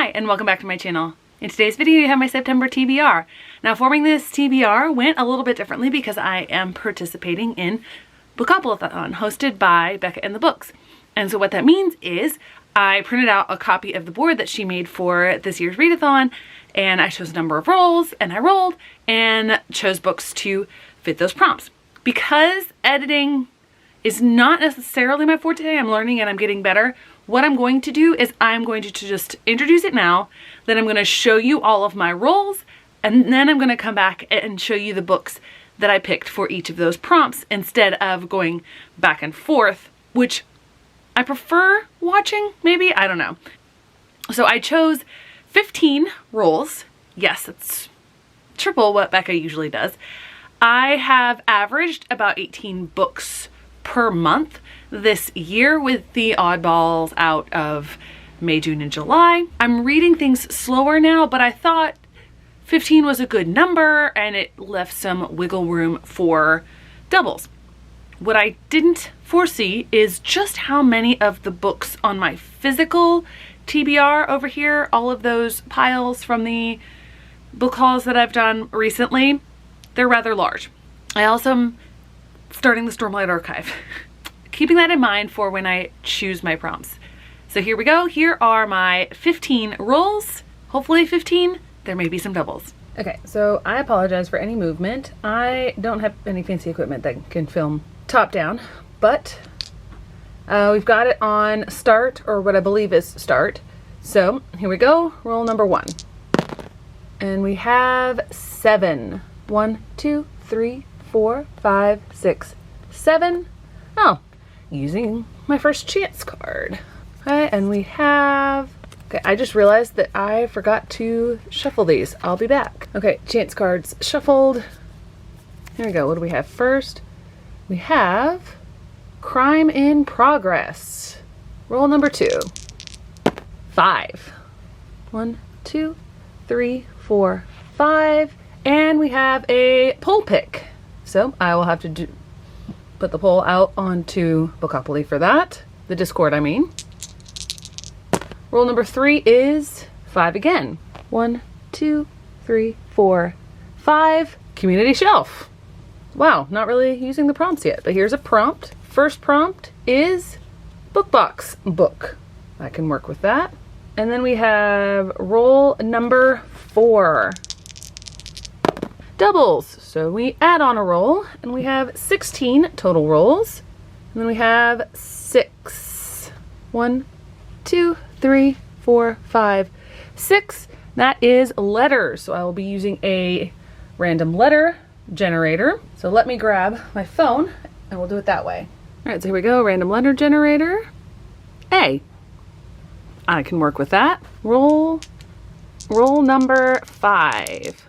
Hi, and welcome back to my channel. In today's video, you have my September TBR. Now, forming this TBR went a little bit differently because I am participating in bookopolathon hosted by Becca and the Books. And so what that means is I printed out a copy of the board that she made for this year's readathon, and I chose a number of rolls, and I rolled and chose books to fit those prompts. Because editing is not necessarily my forte, I'm learning and I'm getting better. What I'm going to do is I'm going to just introduce it now, then I'm going to show you all of my rolls, and then I'm going to come back and show you the books that I picked for each of those prompts instead of going back and forth, which I prefer watching, maybe, I don't know. So I chose 15 rolls. Yes, it's triple what Becca usually does. I have averaged about 18 books per month this year with the oddballs out of May, June, and July. I'm reading things slower now, but I thought 15 was a good number and it left some wiggle room for doubles. What I didn't foresee is just how many of the books on my physical TBR over here, all of those piles from the book hauls that I've done recently, they're rather large. I also am starting the Stormlight Archive. Keeping that in mind for when I choose my prompts. So here we go. Here are my 15 rolls. Hopefully 15. There may be some doubles. Okay, so I apologize for any movement. I don't have any fancy equipment that can film top down, but we've got it on start, or what I believe is start. So here we go. Roll number 1. And we have 7. 1, 2, 3, 4, 5, 6, 7. Oh, using my first chance card. Okay, and we have, okay, I just realized that I forgot to shuffle these. I'll be back. Okay, chance cards shuffled. Here we go. What do we have first? We have Crime in Progress. Roll number 2. 5. 1, 2, 3, 4, 5. And we have a poll pick. So I will have to put the poll out onto Bookopoly for that. The Discord, I mean. Roll number 3 is 5 again. 1, 2, 3, 4, 5. Community shelf. Wow, not really using the prompts yet, but here's a prompt. First prompt is bookbox book. I can work with that. And then we have roll number 4. Doubles. So we add on a roll and we have 16 total rolls. And then we have 6. 1, 2, 3, 4, 5, 6. That is letters. So I will be using a random letter generator. So let me grab my phone and we'll do it that way. All right, so here we go. Random letter generator. A. I can work with that. Roll number 5.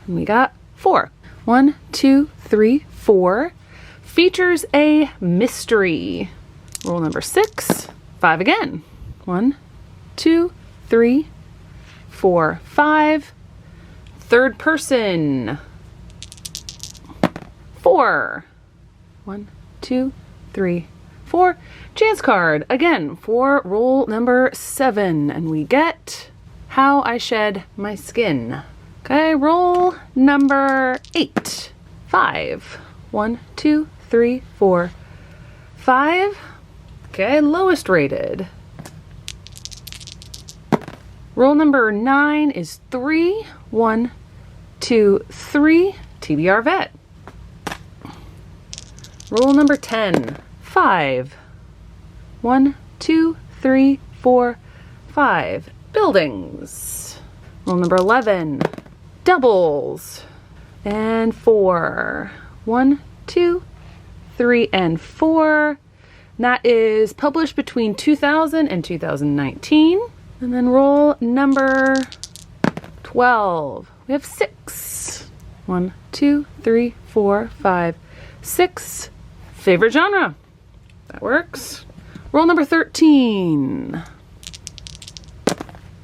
And we got 4. 1, 2, 3, 4. Features a mystery. Roll number 6. 5 again. 1, 2, 3, 4, 5. Third person. 4. 1, 2, 3, 4. Chance card again for roll number 7. And we get How I Shed My Skin. Okay, roll number 8. 5. 1, 2, 3, 4, 5. Okay, lowest rated. Roll number 9 is 3. 1, 2, 3. TBR vet. Roll number 10. 5. 1, 2, 3, 4, 5. Buildings. Roll number 11. Doubles. And 4. 1, 2, 3, and 4. That is published between 2000 and 2019. And then roll number 12. We have 6. 1, 2, 3, 4, 5, 6. Favorite genre. That works. Roll number 13.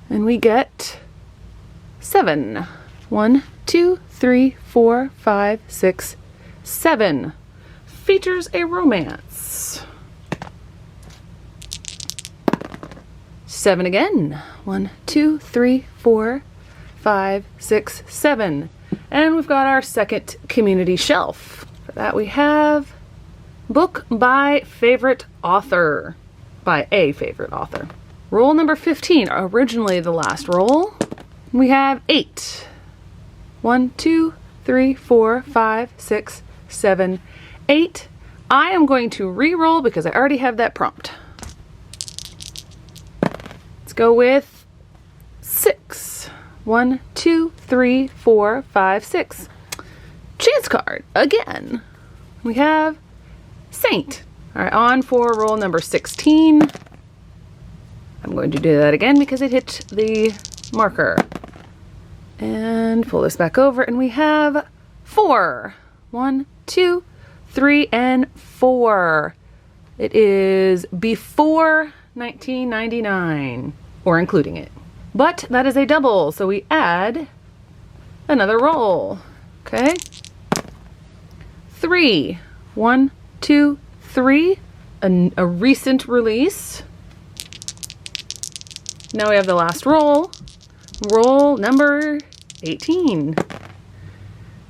And we get 7. 1, 2, 3, 4, 5, 6, 7. Features a romance. 7 again. 1, 2, 3, 4, 5, 6, 7. And we've got our second community shelf. For that we have book by favorite author, by a favorite author. Roll number 15, originally the last roll. We have 8. 1, 2, 3, 4, 5, 6, 7, 8. I am going to re-roll because I already have that prompt. Let's go with 6. 1, 2, 3, 4, 5, 6. Chance card again. We have Saint. All right, on for roll number 16. I'm going to do that again because it hit the marker. And pull this back over, and we have 4. 1, 2, 3, and 4. It is before 1999, or including it. But that is a double, so we add another roll. Okay. 3. 1, 2, 3. A recent release. Now we have the last roll. Roll number 18.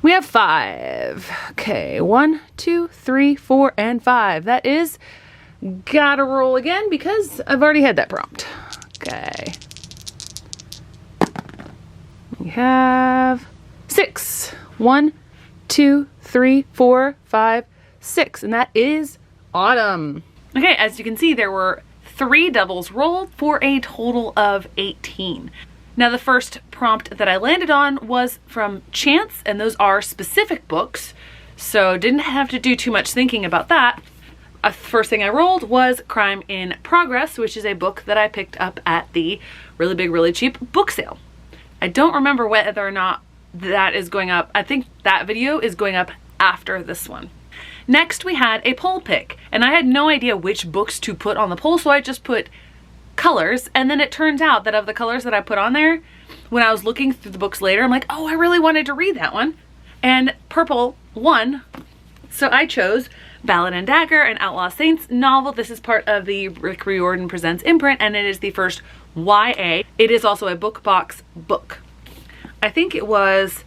We have 5. Okay, 1, 2, 3, 4, and 5. That is, gotta roll again because I've already had that prompt. Okay. We have 6. 1, 2, 3, 4, 5, 6. And that is Autumn. Okay, as you can see, there were 3 doubles rolled for a total of 18. Now the first prompt that I landed on was from Chance, and those are specific books, so didn't have to do too much thinking about that. First thing I rolled was Crime in Progress, which is a book that I picked up at the Really Big, Really Cheap book sale. I don't remember whether or not that is going up. I think that video is going up after this one. Next we had a poll pick, and I had no idea which books to put on the poll, so I just put colors, and then it turns out that of the colors that I put on there, when I was looking through the books later, I'm like, oh, I really wanted to read that one. And purple won, so I chose Ballad and Dagger, an Outlaw Saints novel. This is part of the Rick Riordan Presents imprint, and it is the first YA. It is also a book box book. I think it was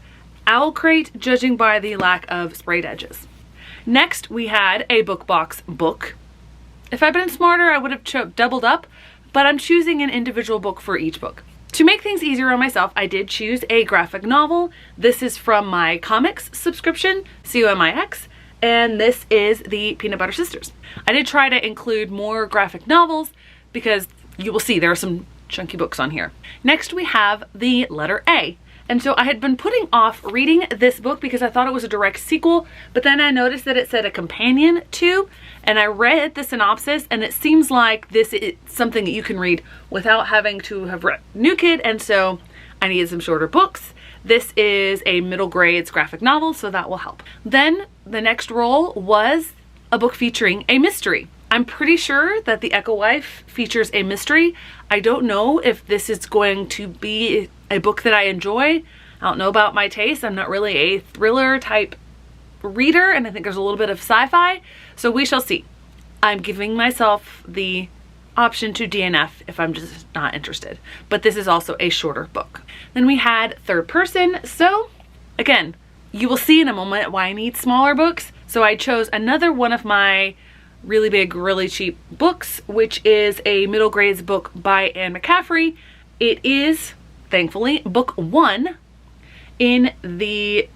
Owl Crate, judging by the lack of sprayed edges. Next, we had a book box book. If I'd been smarter, I would have doubled up, but I'm choosing an individual book for each book. To make things easier on myself, I did choose a graphic novel. This is from my comics subscription, COMIX, and this is the Peanut Butter Sisters. I did try to include more graphic novels because you will see there are some chunky books on here. Next, we have the letter A. And so I had been putting off reading this book because I thought it was a direct sequel, but then I noticed that it said a companion to, and I read the synopsis, and it seems like this is something that you can read without having to have read New Kid, and so I needed some shorter books. This is a middle grades graphic novel, so that will help. Then the next roll was a book featuring a mystery. I'm pretty sure that The Echo Wife features a mystery. I don't know if this is going to be a book that I enjoy. I don't know about my taste. I'm not really a thriller type reader, and I think there's a little bit of sci-fi, so we shall see. I'm giving myself the option to DNF if I'm just not interested, but this is also a shorter book. Then we had third person, so again, you will see in a moment why I need smaller books. So I chose another one of my Really Big, Really Cheap books, which is a middle grades book by Anne McCaffrey. It is, thankfully, book 1 in the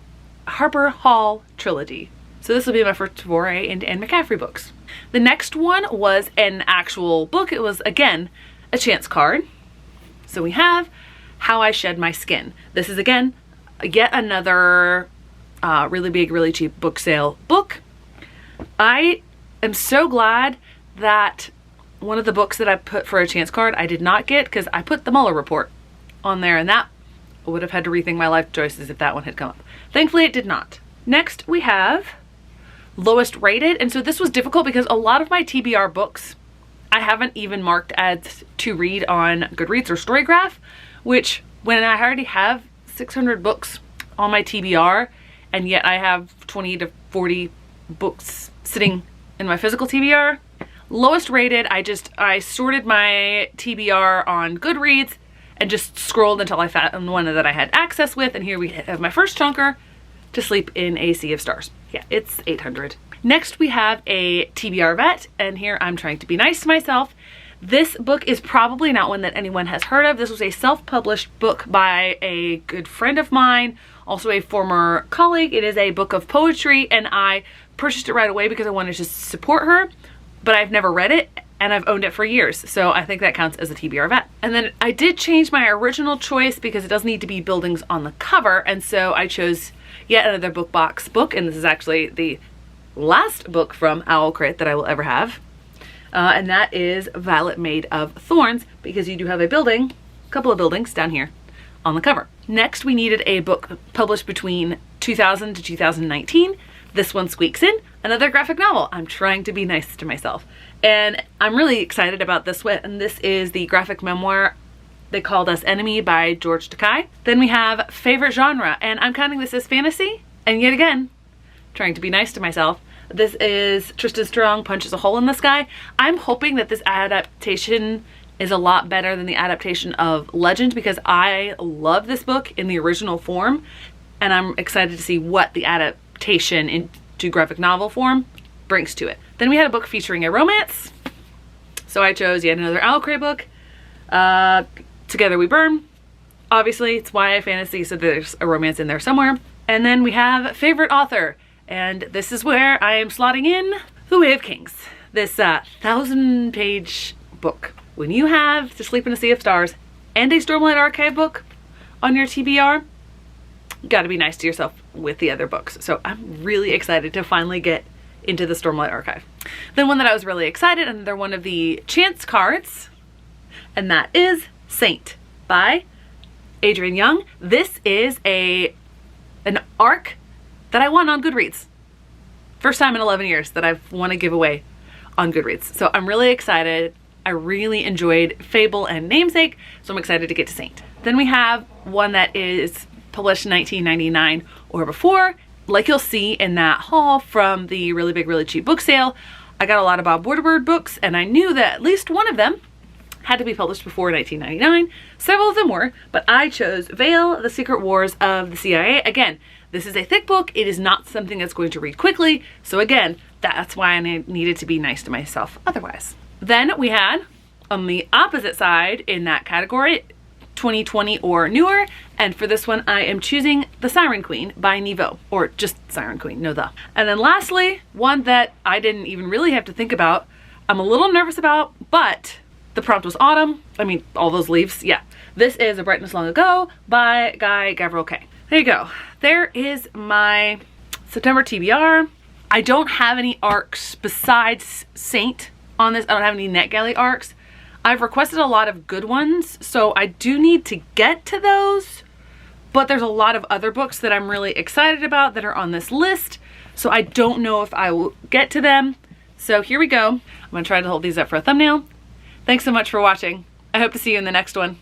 Harper Hall trilogy. So this will be my first foray into Anne McCaffrey books. The next one was an actual book. It was, again, a chance card. So we have How I Shed My Skin. This is, again, yet another Really Big, Really Cheap book sale book. I am so glad that one of the books that I put for a chance card I did not get, because I put the Mueller report on there, and that I would have had to rethink my life choices if that one had come up. Thankfully it did not. Next we have lowest rated, and so this was difficult because a lot of my TBR books I haven't even marked as to read on Goodreads or Storygraph, which when I already have 600 books on my TBR, and yet I have 20 to 40 books sitting in my physical TBR, lowest rated. I sorted my TBR on Goodreads and just scrolled until I found one that I had access with, and here we have my first chunker, To Sleep in a Sea of Stars. Yeah, it's 800. Next we have a TBR vet, and here I'm trying to be nice to myself. This book is probably not one that anyone has heard of. This was a self-published book by a good friend of mine, also a former colleague. It is a book of poetry, and I purchased it right away because I wanted to support her, but I've never read it, and I've owned it for years, so I think that counts as a TBR vet. And then I did change my original choice because it doesn't need to be buildings on the cover, and so I chose yet another book box book, and this is actually the last book from Owl Crate that I will ever have. And that is Violet Made of Thorns, because you do have a couple of buildings down here on the cover. Next, we needed a book published between 2000 to 2019. This one squeaks in, another graphic novel. I'm trying to be nice to myself. And I'm really excited about this one, and this is the graphic memoir They Called Us Enemy by George Takei. Then we have favorite genre, and I'm counting this as fantasy, and yet again, trying to be nice to myself. This is Tristan Strong Punches a Hole in the Sky. I'm hoping that this adaptation is a lot better than the adaptation of Legend, because I love this book in the original form, and I'm excited to see what the adaptation into graphic novel form brings to it. Then we had a book featuring a romance, so I chose yet another Owl Crate book, Together We Burn. Obviously, it's YA fantasy, so there's a romance in there somewhere. And then we have favorite author, and this is where I am slotting in The Way of Kings. This 1,000-page book. When you have To Sleep in a Sea of Stars and a Stormlight Archive book on your TBR, you gotta be nice to yourself with the other books. So I'm really excited to finally get into the Stormlight Archive. Then one that I was really excited, another one of the chance cards, and that is Saint by Adrienne Young. This is an arc that I won on Goodreads. First time in 11 years that I've won a giveaway on Goodreads. So I'm really excited. I really enjoyed Fable and Namesake, so I'm excited to get to Saint. Then we have one that is published in 1999 or before. Like you'll see in that haul from the Really Big Really Cheap book sale, I got a lot of Bob Woodward books, and I knew that at least one of them had to be published before 1999. Several of them were, but I chose Veil, The Secret Wars of the CIA. Again, this is a thick book. It is not something that's going to read quickly. So again, that's why I needed to be nice to myself otherwise. Then we had, on the opposite side in that category, 2020 or newer. And for this one, I am choosing The Siren Queen by Niveau, or just Siren Queen, no the. And then lastly, one that I didn't even really have to think about, I'm a little nervous about, but the prompt was autumn. I mean, all those leaves, yeah. This is A Brightness Long Ago by Guy Gavriel Kay. There you go. There is my September TBR. I don't have any arcs besides Saint on this. I don't have any NetGalley arcs. I've requested a lot of good ones, so I do need to get to those, but there's a lot of other books that I'm really excited about that are on this list, so I don't know if I will get to them. So here we go. I'm gonna try to hold these up for a thumbnail. Thanks so much for watching. I hope to see you in the next one.